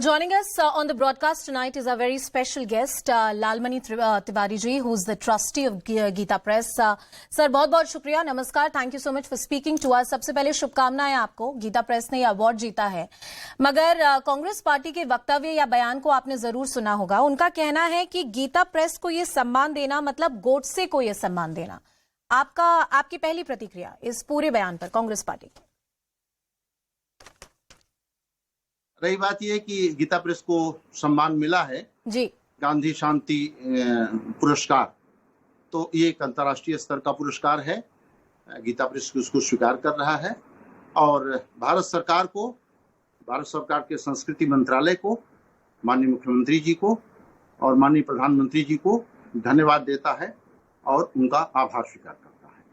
Joining us on the broadcast tonight is a very special guest, Lalmani Tiwari ji, who's the trustee of Geeta Press. Sir, बहुत-बहुत शुक्रिया, नमस्कार, thank you so much for speaking to us. सबसे पहले शुभकामनाएं आपको, Gita press ने ये award जीता है। मगर कांग्रेस पार्टी के वक्तव्य या बयान को आपने जरूर सुना होगा। उनका कहना है कि गीता प्रेस को ये सम्मान देना मतलब गोडसे को ये सम्मान देना। आपकी पहली प्रतिक्रिया इस पूरे बयान पर कांग्रेस पार्टी की? रही बात यह कि गीता प्रेस को सम्मान मिला है जी, गांधी शांति पुरस्कार, तो ये एक अंतर्राष्ट्रीय स्तर का पुरस्कार है। गीता प्रेस उसको स्वीकार कर रहा है और भारत सरकार के संस्कृति मंत्रालय को, माननीय मुख्यमंत्री जी को और माननीय प्रधानमंत्री जी को धन्यवाद देता है और उनका आभार स्वीकार करता है,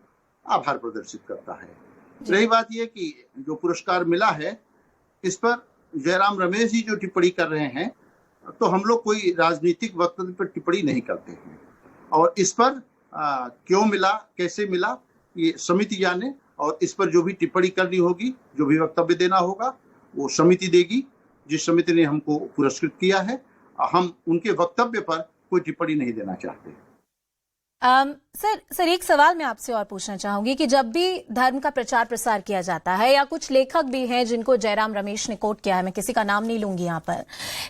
आभार प्रदर्शित करता है। रही बात यह कि जो पुरस्कार मिला है, इस पर जयराम रमेश जी जो टिप्पणी कर रहे हैं, तो हम लोग कोई राजनीतिक वक्तव्य पर टिप्पणी नहीं करते हैं और इस पर क्यों मिला, कैसे मिला, ये समिति जाने और इस पर जो भी टिप्पणी करनी होगी, जो भी वक्तव्य देना होगा, वो समिति देगी। जिस समिति ने हमको पुरस्कृत किया है, हम उनके वक्तव्य पर कोई टिप्पणी नहीं देना चाहते। सर एक सवाल मैं आपसे और पूछना चाहूंगी कि जब भी धर्म का प्रचार प्रसार किया जाता है, या कुछ लेखक भी हैं जिनको जयराम रमेश ने कोट किया है, मैं किसी का नाम नहीं लूंगी यहाँ पर,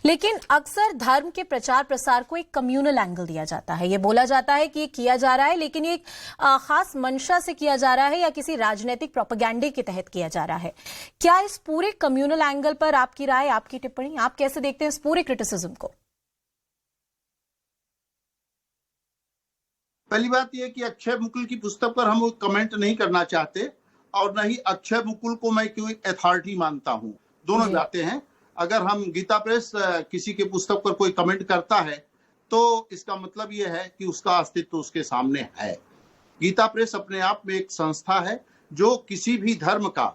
लेकिन अक्सर धर्म के प्रचार प्रसार को एक कम्युनल एंगल दिया जाता है। ये बोला जाता है कि ये किया जा रहा है, लेकिन ये एक खास मंशा से किया जा रहा है या किसी राजनीतिक प्रोपेगेंडे के तहत किया जा रहा है। क्या इस पूरे कम्युनल एंगल पर आपकी राय, आपकी टिप्पणी, आप कैसे देखते हैं इस पूरे क्रिटिसिज्म को? पहली बात यह कि अक्षय मुकुल की पुस्तक पर हम कमेंट नहीं करना चाहते और न ही अक्षय मुकुल को मैं कोई अथॉरिटी मानता हूं। दोनों बातें हैं। अगर हम गीता प्रेस किसी के पुस्तक पर कोई कमेंट करता है तो इसका मतलब यह है कि उसका अस्तित्व उसके सामने है। गीता प्रेस अपने आप में एक संस्था है जो किसी भी धर्म का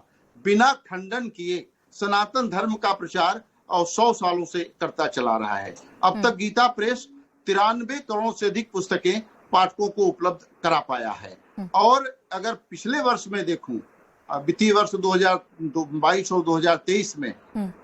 बिना खंडन किए सनातन धर्म का प्रचार और 100 सालों से करता चला रहा है। अब तक गीता प्रेस 93 करोड़ से अधिक पुस्तकें पाठकों को उपलब्ध करा पाया है। और अगर पिछले वर्ष में देखूं, वित्तीय वर्ष 2022 और 2023 में,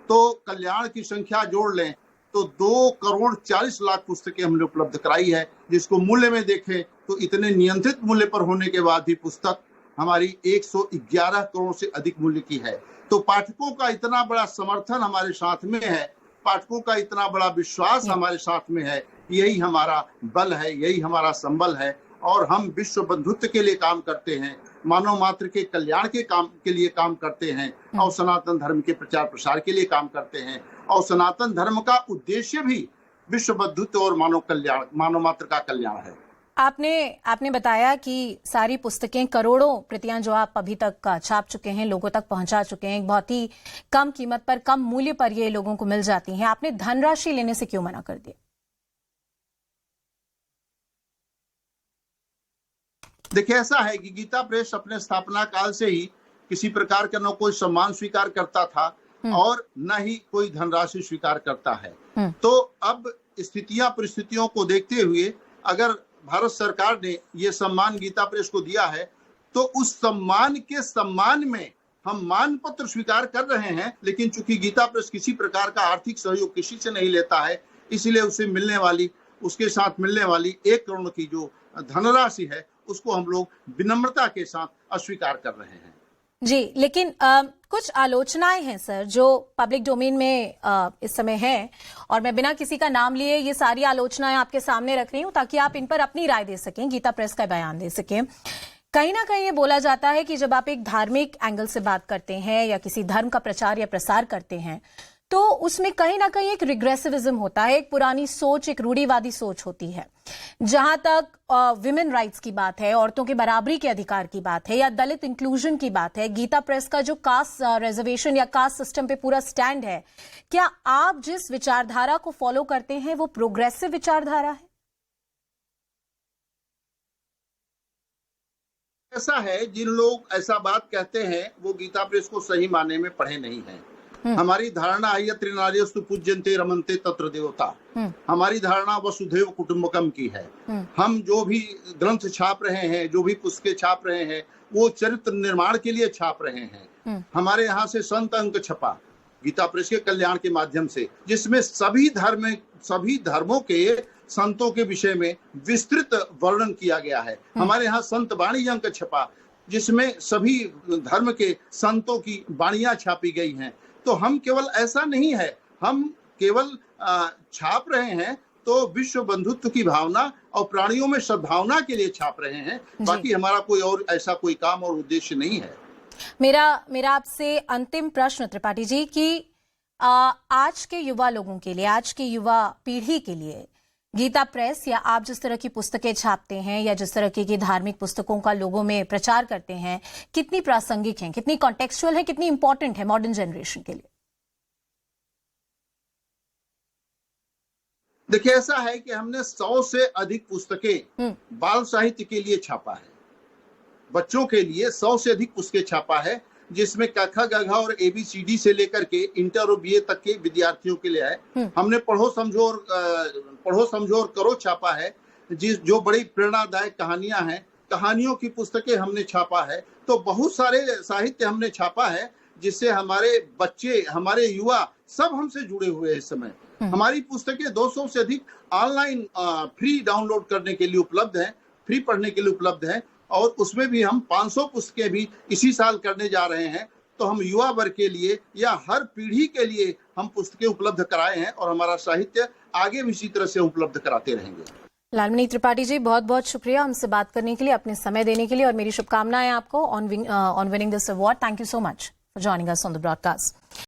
तो कल्याण की संख्या जोड़ लें तो 2 करोड़ 40 लाख पुस्तकें हमने उपलब्ध कराई है, जिसको मूल्य में देखें तो इतने नियंत्रित मूल्य पर होने के बाद भी पुस्तक हमारी 111 करोड़ से अधिक मूल्य की है। तो पाठकों का इतना बड़ा समर्थन हमारे साथ में है, पाठकों का इतना बड़ा विश्वास हमारे साथ में है, यही हमारा बल है, यही हमारा संबल है। और हम विश्व बंधुत्व के लिए काम करते हैं, मानव मात्र के कल्याण के लिए काम करते हैं और सनातन धर्म के प्रचार प्रसार के लिए काम करते हैं। और सनातन धर्म का उद्देश्य भी विश्व बंधुत्व और मानव मात्र का कल्याण है। आपने बताया कि सारी पुस्तकें, करोड़ों प्रतियां जो आप अभी तक छाप चुके हैं, लोगों तक पहुंचा चुके हैं, बहुत ही कम कीमत पर, कम मूल्य पर ये लोगों को मिल जाती हैं। आपने धनराशि लेने से क्यों मना कर दिया? देखिए, ऐसा है कि गीता प्रेस अपने स्थापना काल से ही किसी प्रकार का न कोई सम्मान स्वीकार करता था और न ही कोई धनराशि स्वीकार करता है। तो अब परिस्थितियों को देखते हुए अगर भारत सरकार ने ये सम्मान गीता प्रेस को दिया है, तो उस सम्मान में हम मान पत्र स्वीकार कर रहे हैं। लेकिन चूंकि गीता प्रेस किसी प्रकार का आर्थिक सहयोग किसी से नहीं लेता है, इसलिए उसके साथ मिलने वाली 1 करोड़ की जो धनराशि है, उसको हम लोग विनम्रता के साथ अस्वीकार कर रहे हैं। जी, लेकिन कुछ आलोचनाएं हैं सर जो पब्लिक डोमेन में इस समय है, और मैं बिना किसी का नाम लिए ये सारी आलोचनाएं आपके सामने रख रही हूं ताकि आप इन पर अपनी राय दे सकें, गीता प्रेस का बयान दे सकें। कहीं ना कहीं ये बोला जाता है कि जब आप एक धार्मिक एंगल से बात करते हैं या किसी धर्म का प्रचार या प्रसार करते हैं, तो उसमें कहीं ना कहीं एक रिग्रेसिविज्म होता है, एक पुरानी सोच, एक रूढ़िवादी सोच होती है। जहां तक विमेन राइट्स की बात है, औरतों के बराबरी के अधिकार की बात है, या दलित इंक्लूजन की बात है, गीता प्रेस का जो कास्ट रिजर्वेशन या कास्ट सिस्टम पे पूरा स्टैंड है, क्या आप जिस विचारधारा को फॉलो करते हैं वो प्रोग्रेसिव विचारधारा है? ऐसा है, जिन लोग ऐसा बात कहते हैं वो गीता प्रेस को सही माने में पढ़े नहीं हैं। हमारी धारणा है त्रिनार्यस्तु पूज्यन्ते रमन्ते तत्र देवता। हमारी धारणा वसुधैव कुटुम्बकम की है। हम जो भी ग्रंथ छाप रहे हैं, जो भी पुस्तकें छाप रहे हैं, वो चरित्र निर्माण के लिए छाप रहे हैं। हमारे यहाँ से संत अंक छपा, गीता प्रेस के कल्याण के माध्यम से, जिसमें सभी धर्मों के संतों के विषय में विस्तृत वर्णन किया गया है। हमारे यहाँ संत वाणी अंक छपा, जिसमें सभी धर्म के संतों की वाणियां छापी गई हैं। तो हम केवल ऐसा नहीं है, हम केवल छाप रहे हैं तो विश्व बंधुत्व की भावना और प्राणियों में सद्भावना के लिए छाप रहे हैं। बाकी हमारा कोई और ऐसा कोई काम और उद्देश्य नहीं है। मेरा आपसे अंतिम प्रश्न त्रिपाठी जी कि आज के युवा लोगों के लिए, आज की युवा पीढ़ी के लिए गीता प्रेस या आप जिस तरह की पुस्तकें छापते हैं या जिस तरह की धार्मिक पुस्तकों का लोगों में प्रचार करते हैं, कितनी प्रासंगिक हैं, कितनी कॉन्टेक्चुअल है, कितनी इंपॉर्टेंट है मॉडर्न जनरेशन के लिए? देखिए, ऐसा है कि हमने 100 से अधिक पुस्तकें बाल साहित्य के लिए छापा है। बच्चों के लिए 100 से अधिक पुस्तकें छापा है, जिसमें क ख ग घ और ABCD से लेकर के इंटर और BA तक के विद्यार्थियों के लिए है। हमने पढ़ो समझो और करो छापा है, जो बड़ी प्रेरणादायक कहानियां हैं, कहानियों की पुस्तकें हमने छापा है। तो बहुत सारे साहित्य हमने छापा है, जिससे हमारे बच्चे, हमारे युवा सब हमसे जुड़े हुए हैं। इस समय हमारी पुस्तकें 200 से अधिक ऑनलाइन फ्री डाउनलोड करने के लिए उपलब्ध हैं, फ्री पढ़ने के लिए उपलब्ध हैं, और उसमें भी हम 500 पुस्तकें भी इसी साल करने जा रहे हैं। तो हम युवा वर्ग के लिए या हर पीढ़ी के लिए हम पुस्तकें उपलब्ध कराए हैं, और हमारा साहित्य आगे भी इसी तरह से उपलब्ध कराते रहेंगे। लालमणि त्रिपाठी जी, बहुत बहुत शुक्रिया हमसे बात करने के लिए, अपने समय देने के लिए, और मेरी शुभकामनाएं आपको on winning this award. Thank you so much for joining us on the broadcast.